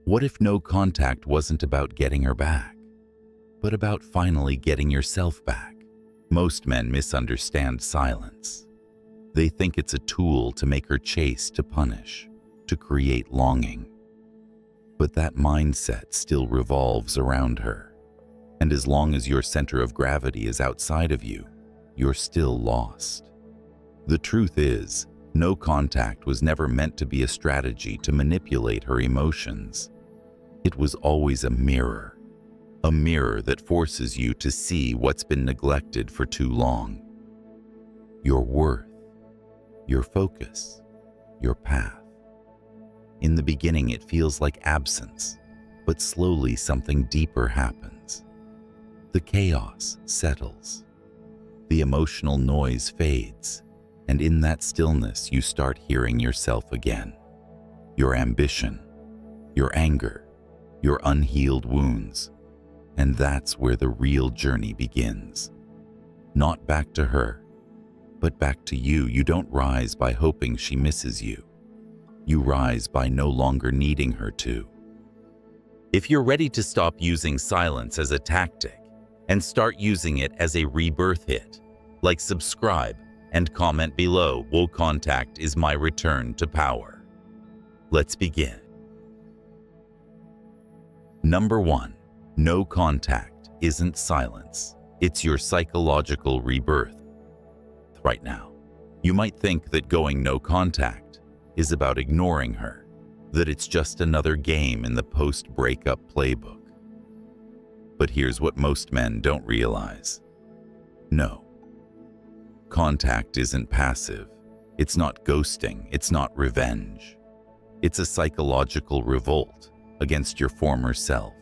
What if no contact wasn't about getting her back, but about finally getting yourself back? Most men misunderstand silence. They think it's a tool to make her chase, to punish, to create longing. But that mindset still revolves around her. And as long as your center of gravity is outside of you, you're still lost. The truth is, no contact was never meant to be a strategy to manipulate her emotions. It was always a mirror that forces you to see what's been neglected for too long. Your worth, your focus, your path. In the beginning, it feels like absence, but slowly something deeper happens. The chaos settles. The emotional noise fades, and in that stillness, you start hearing yourself again. Your ambition, your anger, your unhealed wounds. And that's where the real journey begins. Not back to her, but back to you. You don't rise by hoping she misses you. You rise by no longer needing her to. If you're ready to stop using silence as a tactic and start using it as a rebirth hit, like, subscribe, and comment below. No contact is my return to power. Let's begin. Number 1. No contact isn't silence. It's your psychological rebirth. Right now, you might think that going no contact is about ignoring her, that it's just another game in the post-breakup playbook. But here's what most men don't realize. No. Contact isn't passive. It's not ghosting. It's not revenge. It's a psychological revolt against your former self,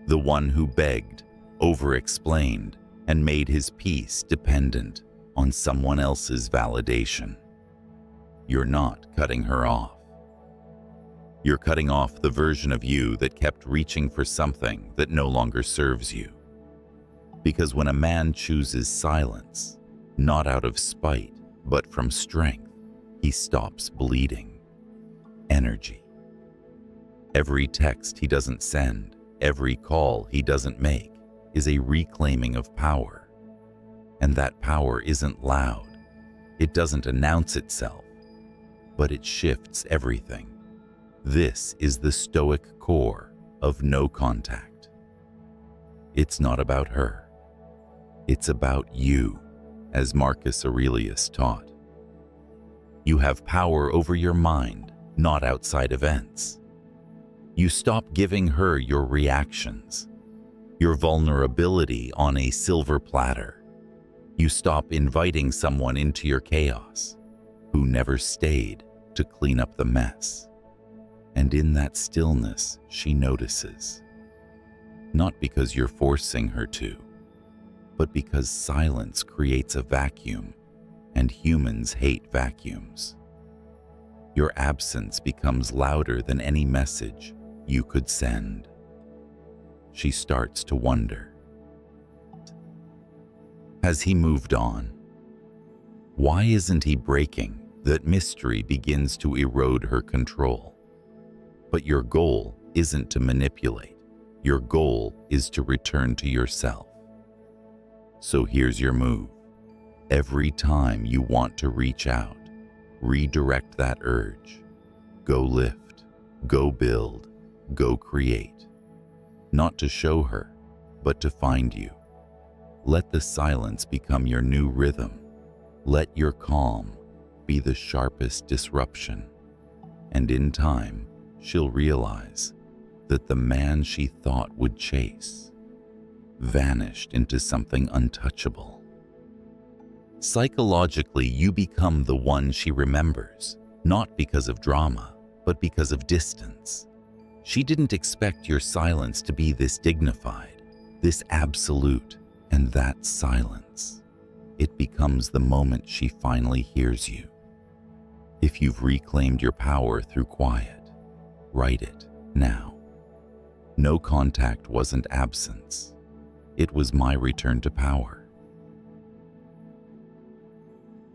the one who begged, over-explained, and made his peace dependent on someone else's validation. You're not cutting her off. You're cutting off the version of you that kept reaching for something that no longer serves you. Because when a man chooses silence, not out of spite, but from strength, he stops bleeding. Energy. Every text he doesn't send, every call he doesn't make, is a reclaiming of power. And that power isn't loud. It doesn't announce itself, but it shifts everything. This is the Stoic core of no contact. It's not about her. It's about you, as Marcus Aurelius taught. You have power over your mind, not outside events. You stop giving her your reactions, your vulnerability on a silver platter. You stop inviting someone into your chaos who never stayed to clean up the mess. And in that stillness, she notices. Not because you're forcing her to, but because silence creates a vacuum, and humans hate vacuums. Your absence becomes louder than any message you could send. She starts to wonder. Has he moved on? Why isn't he breaking? That mystery begins to erode her control. But your goal isn't to manipulate. Your goal is to return to yourself. So here's your move. Every time you want to reach out, redirect that urge. Go lift, go build, go create. Not to show her, but to find you. Let the silence become your new rhythm. Let your calm be the sharpest disruption. And in time, she'll realize that the man she thought would chase vanished into something untouchable. Psychologically, you become the one she remembers, not because of drama, but because of distance. She didn't expect your silence to be this dignified, this absolute, and that silence. It becomes the moment she finally hears you. If you've reclaimed your power through quiet, write it now. No contact wasn't absence. It was my return to power.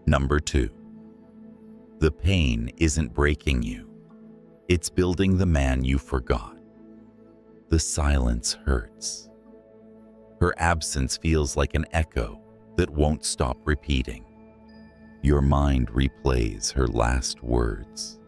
Number 2. The pain isn't breaking you. It's building the man you forgot. The silence hurts. Her absence feels like an echo that won't stop repeating. Your mind replays her last words,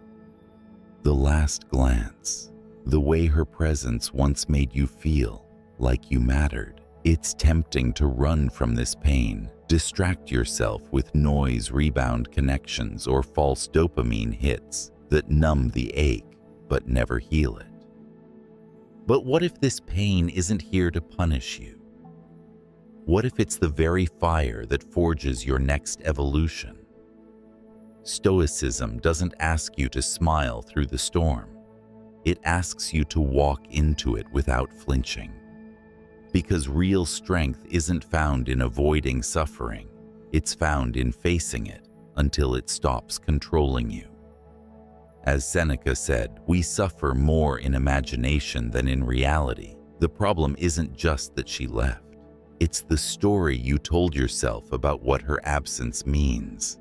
the last glance, the way her presence once made you feel like you mattered. It's tempting to run from this pain, distract yourself with noise, rebound connections, or false dopamine hits that numb the ache but never heal it. But what if this pain isn't here to punish you? What if it's the very fire that forges your next evolution? Stoicism doesn't ask you to smile through the storm. It asks you to walk into it without flinching. Because real strength isn't found in avoiding suffering, it's found in facing it until it stops controlling you. As Seneca said, we suffer more in imagination than in reality. The problem isn't just that she left. It's the story you told yourself about what her absence means.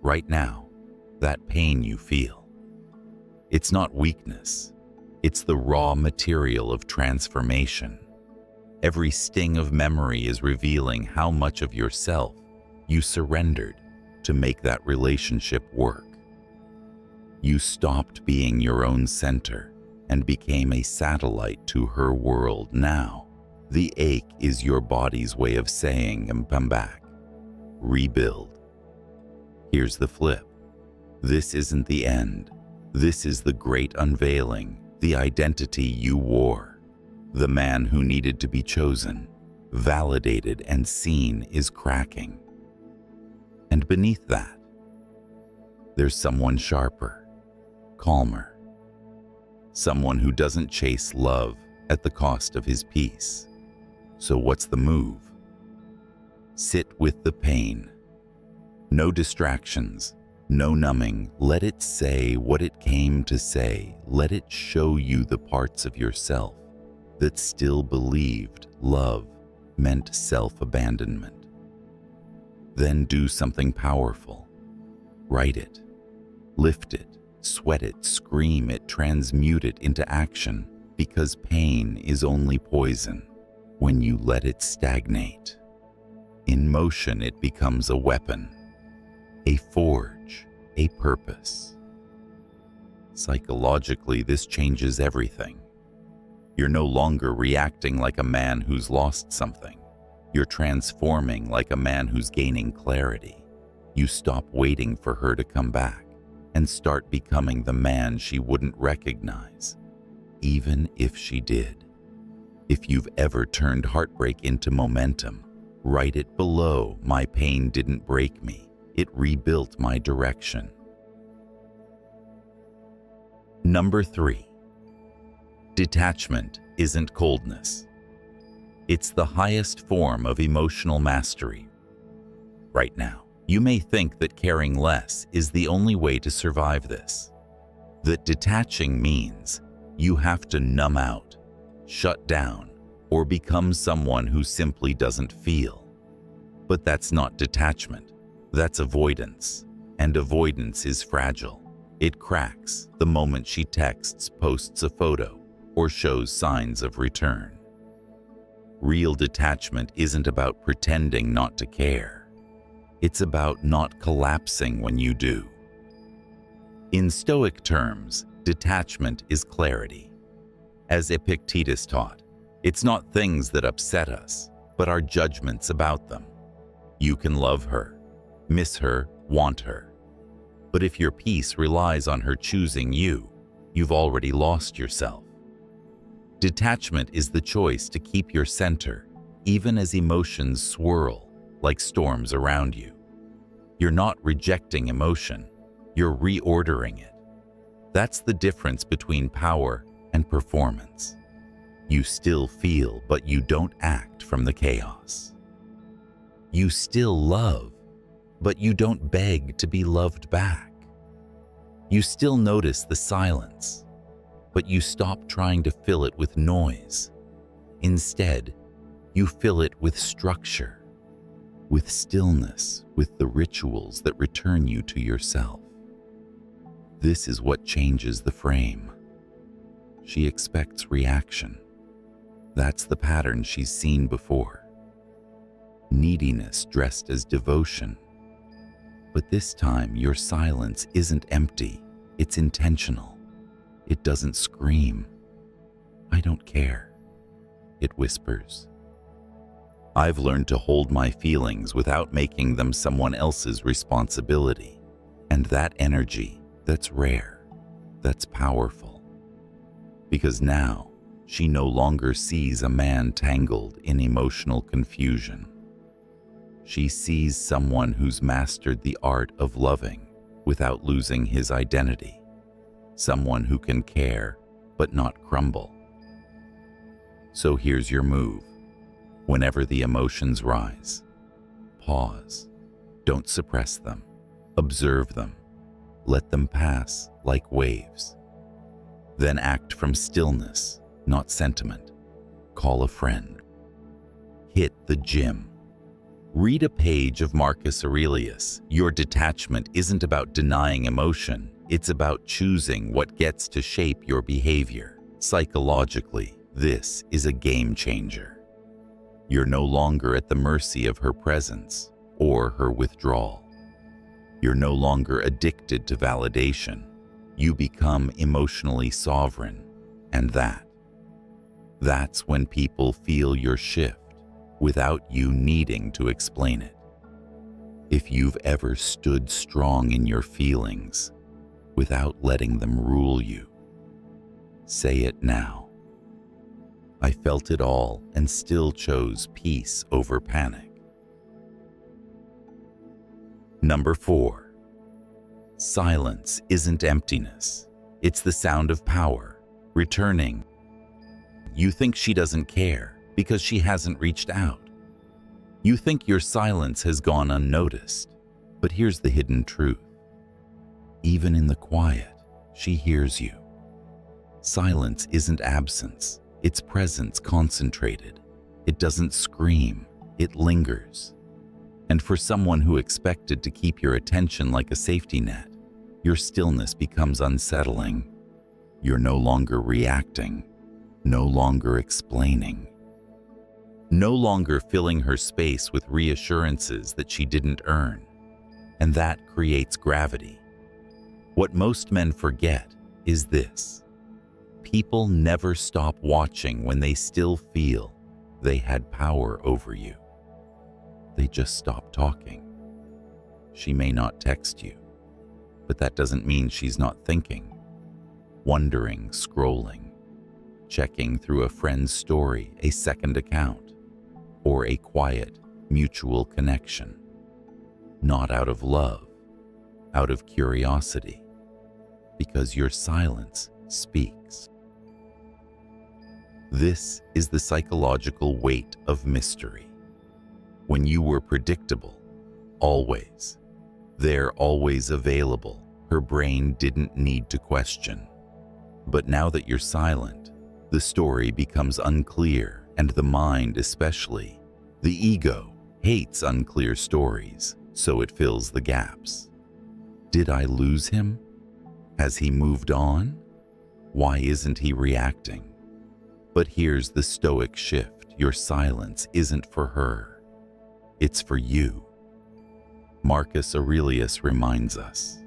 Right now, that pain you feel, it's not weakness. It's the raw material of transformation. Every sting of memory is revealing how much of yourself you surrendered to make that relationship work. You stopped being your own center and became a satellite to her world. Now, the ache is your body's way of saying, "Come back, rebuild." Here's the flip. This isn't the end. This is the great unveiling, the identity you wore. The man who needed to be chosen, validated, and seen is cracking. And beneath that, there's someone sharper, calmer. Someone who doesn't chase love at the cost of his peace. So what's the move? Sit with the pain. No distractions, no numbing. Let it say what it came to say. Let it show you the parts of yourself that still believed love meant self-abandonment. Then do something powerful. Write it, lift it, sweat it, scream it, transmute it into action, because pain is only poison when you let it stagnate. In motion, it becomes a weapon, a forge, a purpose. Psychologically, this changes everything. You're no longer reacting like a man who's lost something. You're transforming like a man who's gaining clarity. You stop waiting for her to come back and start becoming the man she wouldn't recognize, even if she did. If you've ever turned heartbreak into momentum, write it below. My pain didn't break me. It rebuilt my direction. Number 3. Detachment isn't coldness. It's the highest form of emotional mastery. Right now, you may think that caring less is the only way to survive this. That detaching means you have to numb out, shut down, or become someone who simply doesn't feel. But that's not detachment. That's avoidance. And avoidance is fragile. It cracks the moment she texts, posts a photo, or shows signs of return. Real detachment isn't about pretending not to care. It's about not collapsing when you do. In Stoic terms, detachment is clarity. As Epictetus taught, it's not things that upset us, but our judgments about them. You can love her, miss her, want her. But if your peace relies on her choosing you, you've already lost yourself. Detachment is the choice to keep your center, even as emotions swirl like storms around you. You're not rejecting emotion, you're reordering it. That's the difference between power and performance. You still feel, but you don't act from the chaos. You still love, but you don't beg to be loved back. You still notice the silence, but you stop trying to fill it with noise. Instead, you fill it with structure, with stillness, with the rituals that return you to yourself. This is what changes the frame. she expects reaction. That's the pattern she's seen before. Neediness dressed as devotion. But this time, your silence isn't empty, it's intentional. It doesn't scream, "I don't care." It whispers, "I've learned to hold my feelings without making them someone else's responsibility." And that energy, that's rare, that's powerful. Because now, she no longer sees a man tangled in emotional confusion. She sees someone who's mastered the art of loving without losing his identity. Someone who can care, but not crumble. So here's your move. Whenever the emotions rise, pause. Don't suppress them. Observe them. Let them pass like waves. Then act from stillness, not sentiment. Call a friend. Hit the gym. Read a page of Marcus Aurelius. Your detachment isn't about denying emotion. It's about choosing what gets to shape your behavior. Psychologically, this is a game changer. You're no longer at the mercy of her presence or her withdrawal. You're no longer addicted to validation. You become emotionally sovereign, and that's when people feel your shift without you needing to explain it. If you've ever stood strong in your feelings without letting them rule you, say it now. I felt it all and still chose peace over panic. Number 4. Silence isn't emptiness. It's the sound of power, returning. You think she doesn't care because she hasn't reached out. You think your silence has gone unnoticed, but here's the hidden truth. Even in the quiet, she hears you. Silence isn't absence, it's presence concentrated. It doesn't scream, it lingers. And for someone who expected to keep your attention like a safety net, your stillness becomes unsettling. You're no longer reacting, no longer explaining, no longer filling her space with reassurances that she didn't earn. And that creates gravity. What most men forget is this. People never stop watching when they still feel they had power over you. They just stop talking. She may not text you, but that doesn't mean she's not thinking, wondering, scrolling, checking through a friend's story, a second account, or a quiet, mutual connection. Not out of love, out of curiosity, because your silence speaks. This is the psychological weight of mystery. When you were predictable, always, there, always available, her brain didn't need to question. But now that you're silent, the story becomes unclear, and the mind especially, the ego, hates unclear stories, so it fills the gaps. Did I lose him? Has he moved on? Why isn't he reacting? But here's the Stoic shift. Your silence isn't for her. It's for you. Marcus Aurelius reminds us,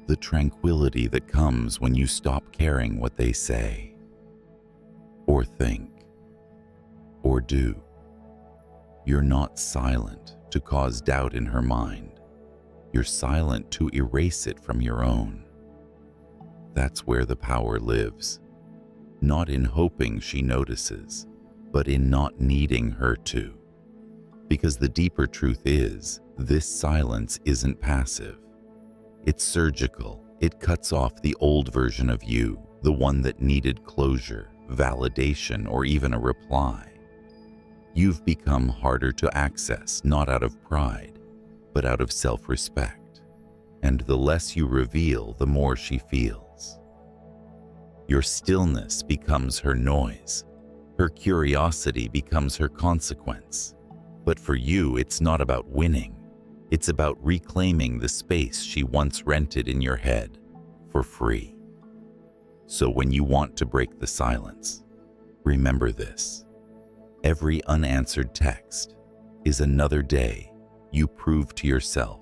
the tranquility that comes when you stop caring what they say, or think, or do. You're not silent to cause doubt in her mind. You're silent to erase it from your own. That's where the power lives, not in hoping she notices, but in not needing her to. Because the deeper truth is, this silence isn't passive. It's surgical. It cuts off the old version of you, the one that needed closure, validation, or even a reply. You've become harder to access, not out of pride, but out of self-respect. And the less you reveal, the more she feels. Your stillness becomes her noise. Her curiosity becomes her consequence. But for you, it's not about winning. It's about reclaiming the space she once rented in your head for free. So when you want to break the silence, remember this. Every unanswered text is another day you prove to yourself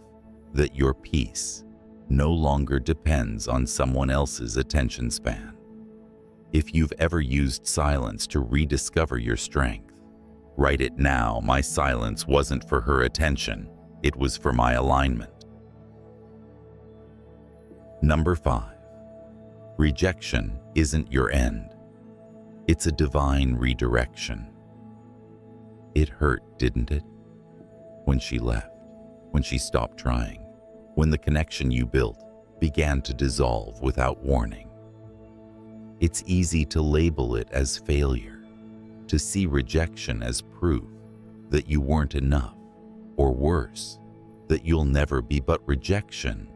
that your peace no longer depends on someone else's attention span. If you've ever used silence to rediscover your strength, write it now. My silence wasn't for her attention, it was for my alignment. Number 5. Rejection isn't your end. It's a divine redirection. It hurt, didn't it? When she left, when she stopped trying, when the connection you built began to dissolve without warning. It's easy to label it as failure, to see rejection as proof that you weren't enough, or worse, that you'll never be. But rejection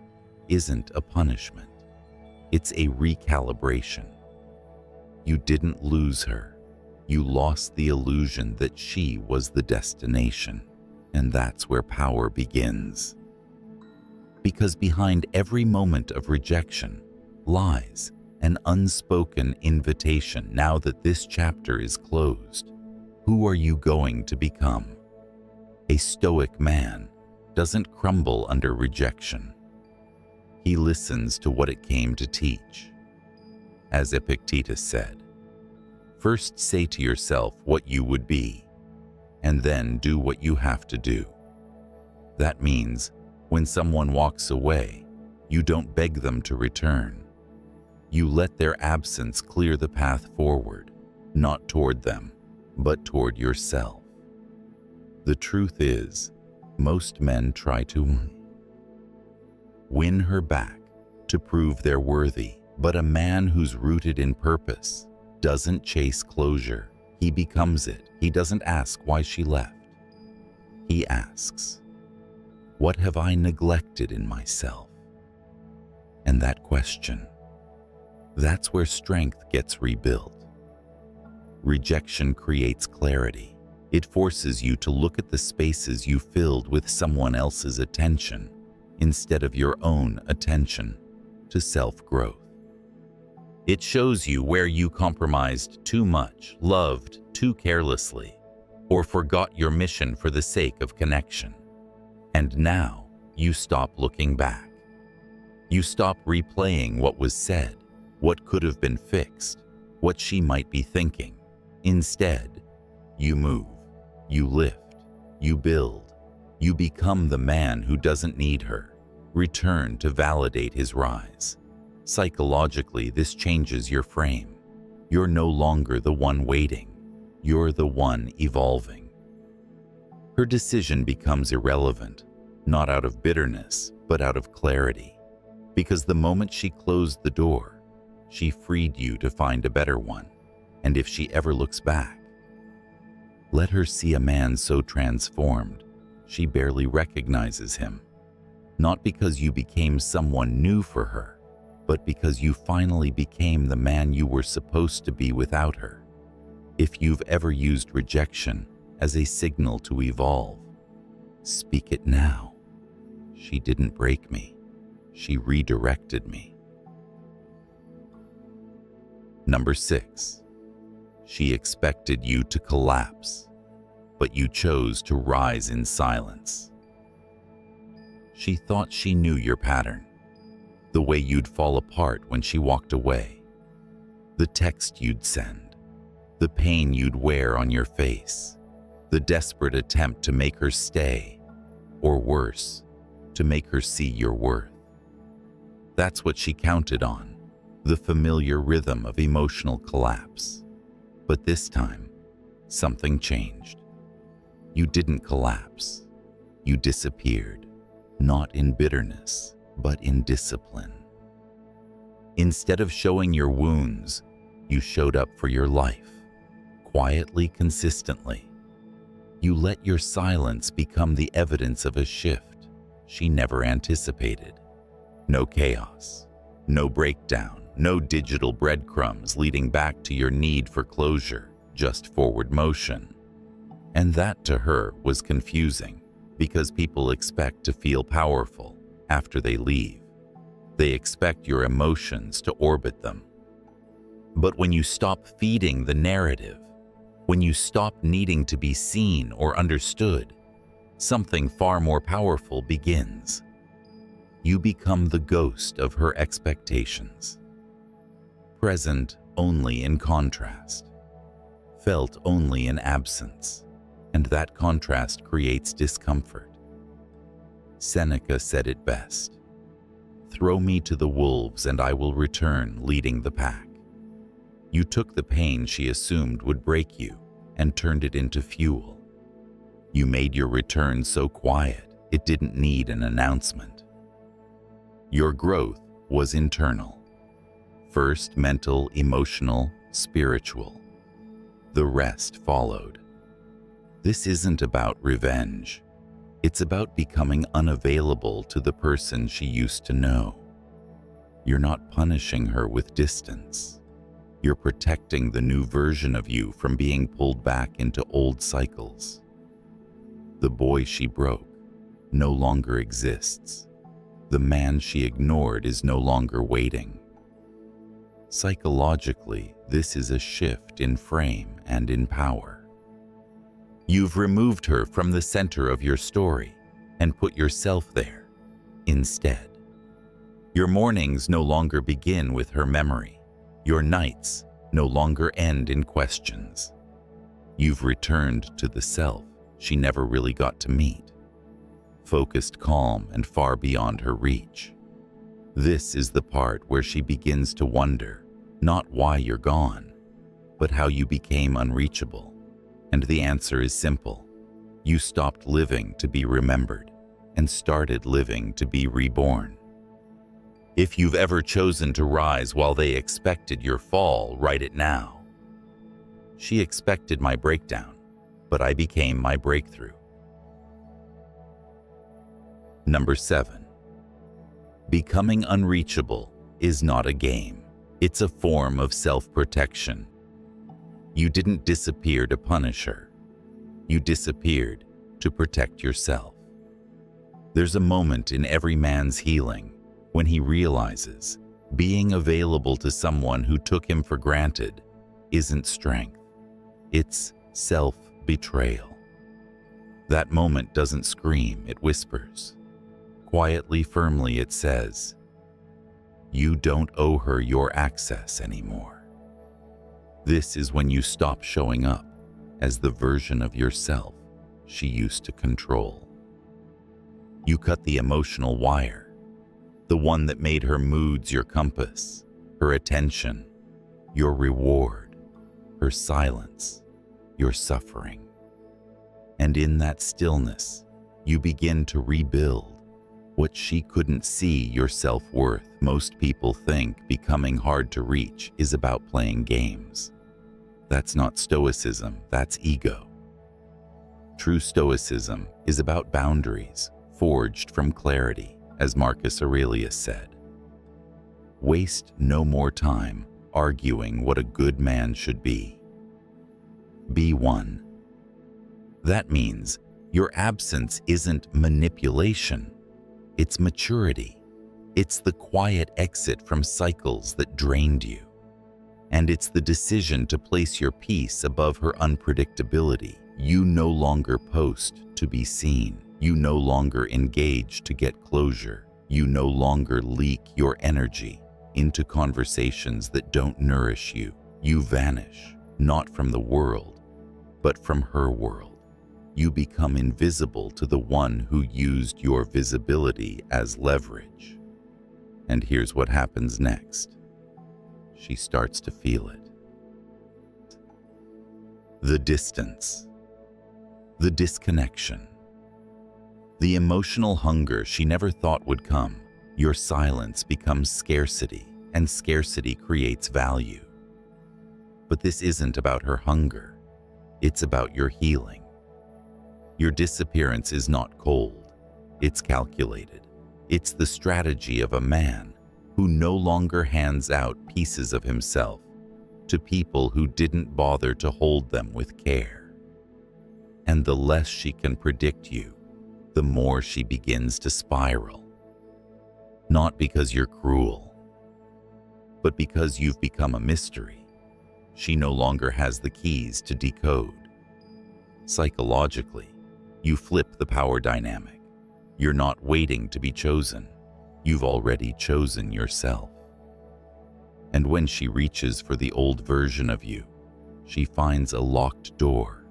isn't a punishment. It's a recalibration. You didn't lose her. You lost the illusion that she was the destination, and that's where power begins. Because behind every moment of rejection lies an unspoken invitation. Now that this chapter is closed, who are you going to become? A stoic man doesn't crumble under rejection. He listens to what it came to teach. As Epictetus said, first say to yourself what you would be, and then do what you have to do. That means when someone walks away, you don't beg them to return. You let their absence clear the path forward, not toward them, but toward yourself. The truth is, most men try to win her back to prove they're worthy, but a man who's rooted in purpose doesn't chase closure. He becomes it. He doesn't ask why she left. He asks, what have I neglected in myself? And that question, that's where strength gets rebuilt. Rejection creates clarity. It forces you to look at the spaces you filled with someone else's attention instead of your own attention to self-growth. It shows you where you compromised too much, loved too carelessly, or forgot your mission for the sake of connection. And now you stop looking back. You stop replaying what was said, what could have been fixed, what she might be thinking. Instead, you move, you lift, you build, you become the man who doesn't need her. Return to validate his rise. Psychologically, this changes your frame. You're no longer the one waiting. You're the one evolving. Her decision becomes irrelevant, not out of bitterness, but out of clarity. Because the moment she closed the door, she freed you to find a better one. And if she ever looks back, let her see a man so transformed, she barely recognizes him. Not because you became someone new for her, but because you finally became the man you were supposed to be without her. If you've ever used rejection as a signal to evolve, speak it now. She didn't break me. She redirected me. Number 6. She expected you to collapse, but you chose to rise in silence. She thought she knew your pattern, the way you'd fall apart when she walked away, the text you'd send, the pain you'd wear on your face, the desperate attempt to make her stay, or worse, to make her see your worth. That's what she counted on, the familiar rhythm of emotional collapse. But this time, something changed. You didn't collapse. You disappeared, not in bitterness, but in discipline. Instead of showing your wounds, you showed up for your life, quietly, consistently. You let your silence become the evidence of a shift she never anticipated. No chaos, no breakdown, no digital breadcrumbs leading back to your need for closure, just forward motion. And that to her was confusing, because people expect to feel powerful after they leave. They expect your emotions to orbit them. But when you stop feeding the narrative, when you stop needing to be seen or understood, something far more powerful begins. You become the ghost of her expectations, present only in contrast, felt only in absence, and that contrast creates discomfort. Seneca said it best, "Throw me to the wolves and I will return leading the pack." You took the pain she assumed would break you and turned it into fuel. You made your return so quiet it didn't need an announcement. Your growth was internal. First mental, emotional, spiritual. The rest followed. This isn't about revenge. It's about becoming unavailable to the person she used to know. You're not punishing her with distance. You're protecting the new version of you from being pulled back into old cycles. The boy she broke no longer exists. The man she ignored is no longer waiting. Psychologically, this is a shift in frame and in power. You've removed her from the center of your story and put yourself there instead. Your mornings no longer begin with her memory. Your nights no longer end in questions. You've returned to the self she never really got to meet, focused, calm, and far beyond her reach. This is the part where she begins to wonder, not why you're gone, but how you became unreachable. And the answer is simple. You stopped living to be remembered and started living to be reborn. If you've ever chosen to rise while they expected your fall, write it now. She expected my breakdown, but I became my breakthrough. Number 7. Becoming unreachable is not a game. It's a form of self-protection. You didn't disappear to punish her. You disappeared to protect yourself. There's a moment in every man's healing when he realizes being available to someone who took him for granted isn't strength. It's self-betrayal. That moment doesn't scream, it whispers. Quietly, firmly, it says, "You don't owe her your access anymore." This is when you stop showing up as the version of yourself she used to control. You cut the emotional wire, the one that made her moods your compass, her attention, your reward, her silence, your suffering. And in that stillness, you begin to rebuild what she couldn't see, your self-worth. Most people think becoming hard to reach is about playing games. That's not stoicism, that's ego. True stoicism is about boundaries, forged from clarity, as Marcus Aurelius said. Waste no more time arguing what a good man should be. Be one. That means your absence isn't manipulation, it's maturity. It's the quiet exit from cycles that drained you. And it's the decision to place your peace above her unpredictability. You no longer post to be seen. You no longer engage to get closure. You no longer leak your energy into conversations that don't nourish you. You vanish, not from the world, but from her world. You become invisible to the one who used your visibility as leverage. And here's what happens next. She starts to feel it. The distance, the disconnection, the emotional hunger she never thought would come. Your silence becomes scarcity, and scarcity creates value. But this isn't about her hunger. It's about your healing. Your disappearance is not cold. It's calculated. It's the strategy of a man who no longer hands out pieces of himself to people who didn't bother to hold them with care. And the less she can predict you, the more she begins to spiral. Not because you're cruel, but because you've become a mystery. she no longer has the keys to decode. Psychologically, you flip the power dynamic. You're not waiting to be chosen. You've already chosen yourself. And when she reaches for the old version of you, she finds a locked door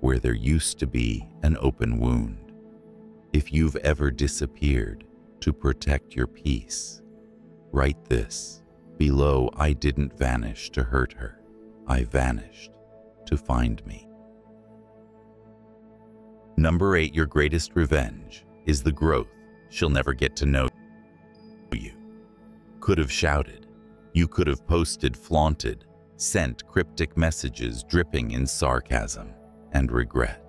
where there used to be an open wound. If you've ever disappeared to protect your peace, write this. Below, I didn't vanish to hurt her. I vanished to find me. Number 8, your greatest revenge is the growth she'll never get to know you. Could have shouted. You could have posted, flaunted, sent cryptic messages dripping in sarcasm and regret.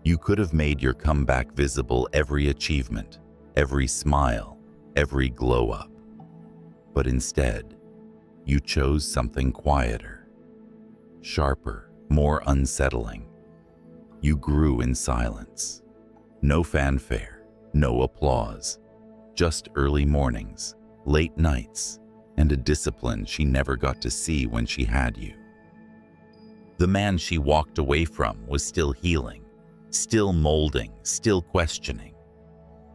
You could have made your comeback visible, every achievement, every smile, every glow up. But instead, you chose something quieter, sharper, more unsettling. You grew in silence. No fanfare, no applause, just early mornings, late nights, and a discipline she never got to see when she had you. The man she walked away from was still healing, still molding, still questioning.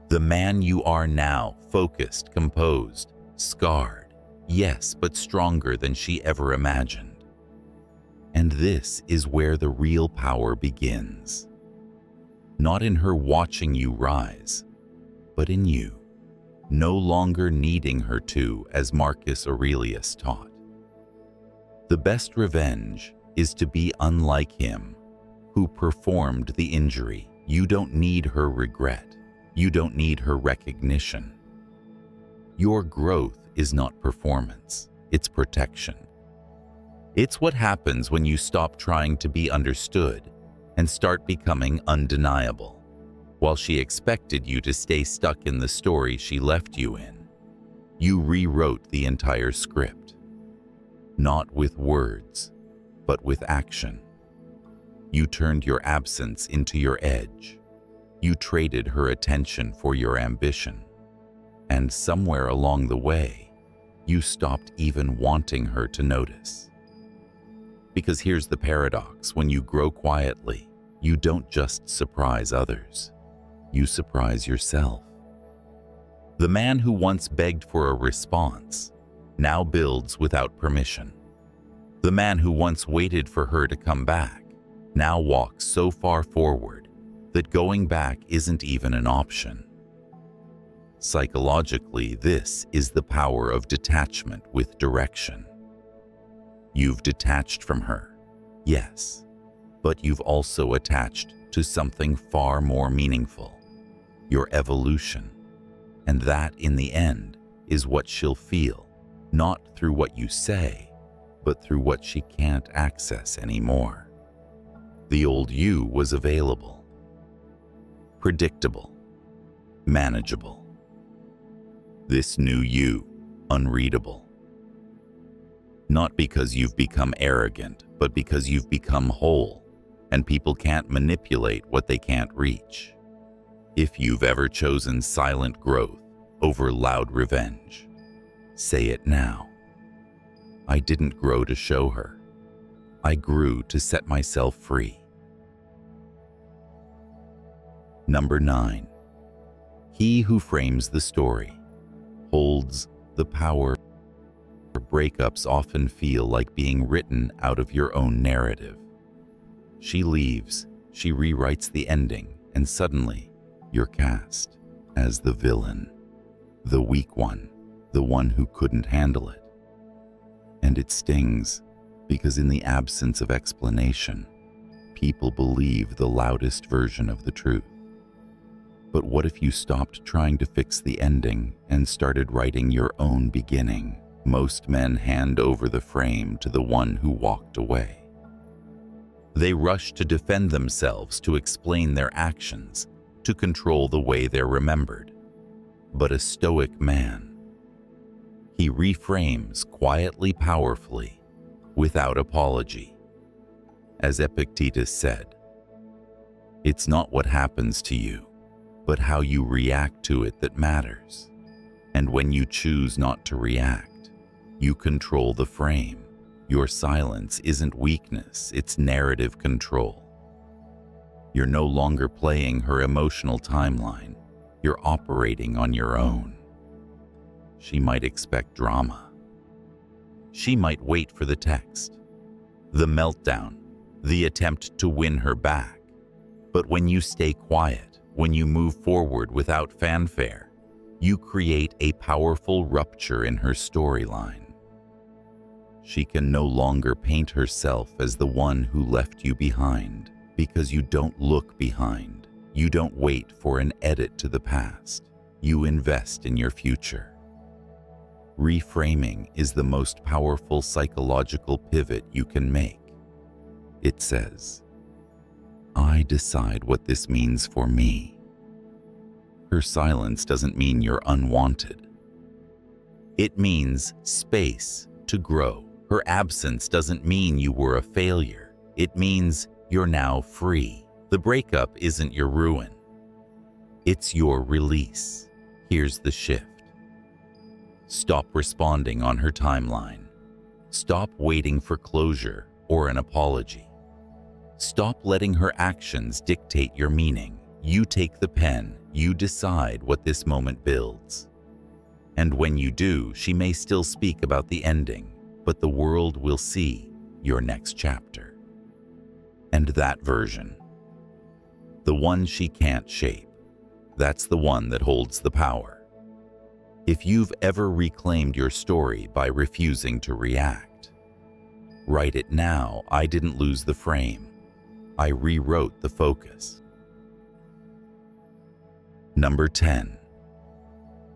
The man you are now, focused, composed, scarred, yes, but stronger than she ever imagined. And this is where the real power begins. Not in her watching you rise, but in you, no longer needing her to, as Marcus Aurelius taught. The best revenge is to be unlike him who performed the injury. You don't need her regret. You don't need her recognition. Your growth is not performance, it's protection. It's what happens when you stop trying to be understood and start becoming undeniable. While she expected you to stay stuck in the story she left you in, you rewrote the entire script. Not with words, but with action. You turned your absence into your edge. You traded her attention for your ambition. And somewhere along the way, you stopped even wanting her to notice. Because here's the paradox: when you grow quietly, you don't just surprise others, you surprise yourself. The man who once begged for a response now builds without permission. The man who once waited for her to come back now walks so far forward that going back isn't even an option. Psychologically, this is the power of detachment with direction. You've detached from her, yes, but you've also attached to something far more meaningful, your evolution. And that, in the end, is what she'll feel, not through what you say, but through what she can't access anymore. The old you was available, predictable, manageable. This new you, unreadable. Not because you've become arrogant, but because you've become whole, and people can't manipulate what they can't reach. If you've ever chosen silent growth over loud revenge, say it now. I didn't grow to show her. I grew to set myself free. Number 9. He who frames the story holds the power. Breakups often feel like being written out of your own narrative. She leaves, she rewrites the ending, and suddenly you're cast as the villain, the weak one, the one who couldn't handle it. And it stings, because in the absence of explanation, people believe the loudest version of the truth. But what if you stopped trying to fix the ending and started writing your own beginning? Most men hand over the frame to the one who walked away. They rush to defend themselves, to explain their actions, to control the way they're remembered. But a Stoic man, he reframes quietly, powerfully, without apology. As Epictetus said, it's not what happens to you, but how you react to it that matters. And when you choose not to react, you control the frame. Your silence isn't weakness, it's narrative control. You're no longer playing her emotional timeline. You're operating on your own. She might expect drama. She might wait for the text, the meltdown, the attempt to win her back. But when you stay quiet, when you move forward without fanfare, you create a powerful rupture in her storyline. She can no longer paint herself as the one who left you behind, because you don't look behind. You don't wait for an edit to the past. You invest in your future. Reframing is the most powerful psychological pivot you can make. It says, I decide what this means for me. Her silence doesn't mean you're unwanted. It means space to grow. Her absence doesn't mean you were a failure. It means you're now free. The breakup isn't your ruin. It's your release. Here's the shift. Stop responding on her timeline. Stop waiting for closure or an apology. Stop letting her actions dictate your meaning. You take the pen. You decide what this moment builds. And when you do, she may still speak about the ending, but the world will see your next chapter. And that version, the one she can't shape, that's the one that holds the power. If you've ever reclaimed your story by refusing to react, write it now. I didn't lose the frame. I rewrote the focus. Number 10.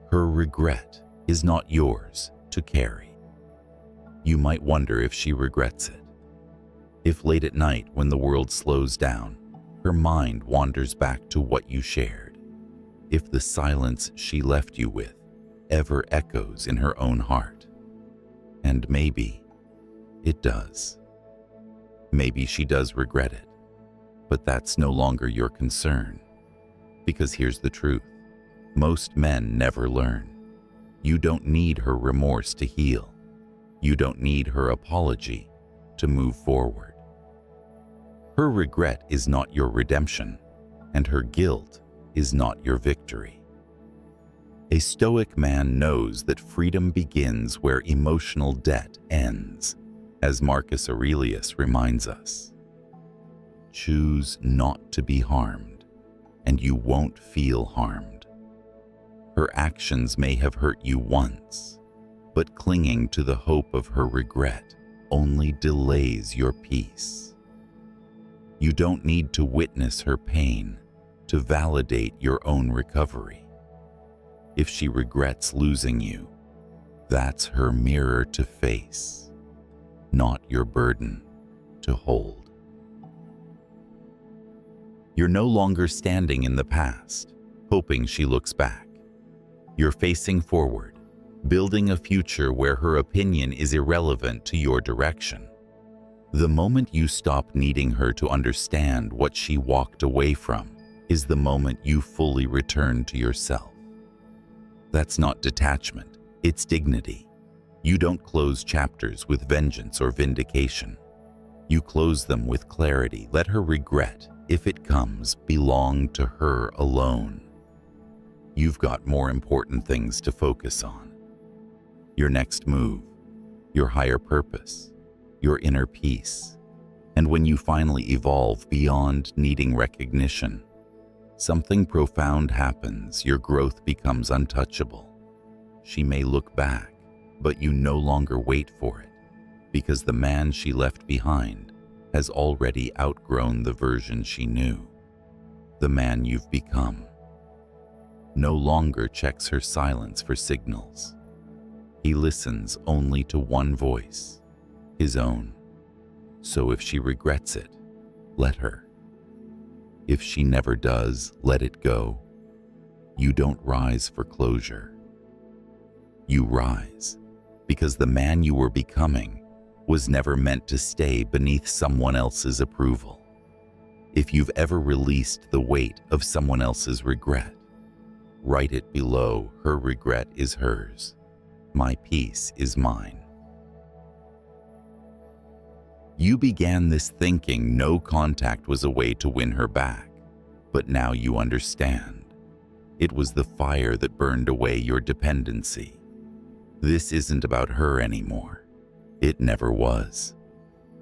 Her regret is not yours to carry. You might wonder if she regrets it. If late at night, when the world slows down, her mind wanders back to what you shared. If the silence she left you with ever echoes in her own heart. And maybe it does. Maybe she does regret it, but that's no longer your concern. Because here's the truth. Most men never learn. You don't need her remorse to heal. You don't need her apology to move forward. Her regret is not your redemption, and her guilt is not your victory. A Stoic man knows that freedom begins where emotional debt ends, as Marcus Aurelius reminds us. Choose not to be harmed, and you won't feel harmed. Her actions may have hurt you once, but clinging to the hope of her regret only delays your peace. You don't need to witness her pain to validate your own recovery. If she regrets losing you, that's her mirror to face, not your burden to hold. You're no longer standing in the past, hoping she looks back. You're facing forward, building a future where her opinion is irrelevant to your direction. The moment you stop needing her to understand what she walked away from is the moment you fully return to yourself. That's not detachment, it's dignity. You don't close chapters with vengeance or vindication. You close them with clarity. Let her regret, if it comes, belong to her alone. You've got more important things to focus on. Your next move, your higher purpose, your inner peace. And when you finally evolve beyond needing recognition, something profound happens. Your growth becomes untouchable. She may look back, but you no longer wait for it, because the man she left behind has already outgrown the version she knew. The man you've become no longer checks her silence for signals. He listens only to one voice, his own. So if she regrets it, let her. If she never does, let it go. You don't rise for closure. You rise because the man you were becoming was never meant to stay beneath someone else's approval. If you've ever released the weight of someone else's regret, write it below. Her regret is hers. My peace is mine. You began this thinking no contact was a way to win her back, but now you understand. It was the fire that burned away your dependency. This isn't about her anymore. It never was.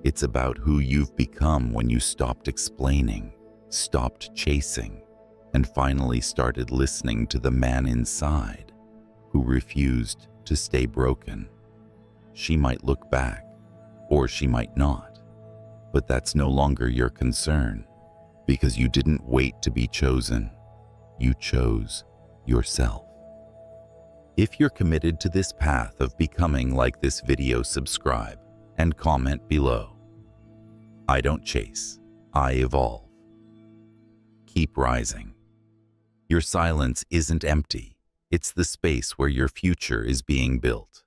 It's about who you've become when you stopped explaining, stopped chasing, and finally started listening to the man inside who refused to stay broken. She might look back, or she might not, but that's no longer your concern, because you didn't wait to be chosen. You chose yourself. If you're committed to this path of becoming like this video, subscribe and comment below. I don't chase, I evolve. Keep rising. Your silence isn't empty. It's the space where your future is being built.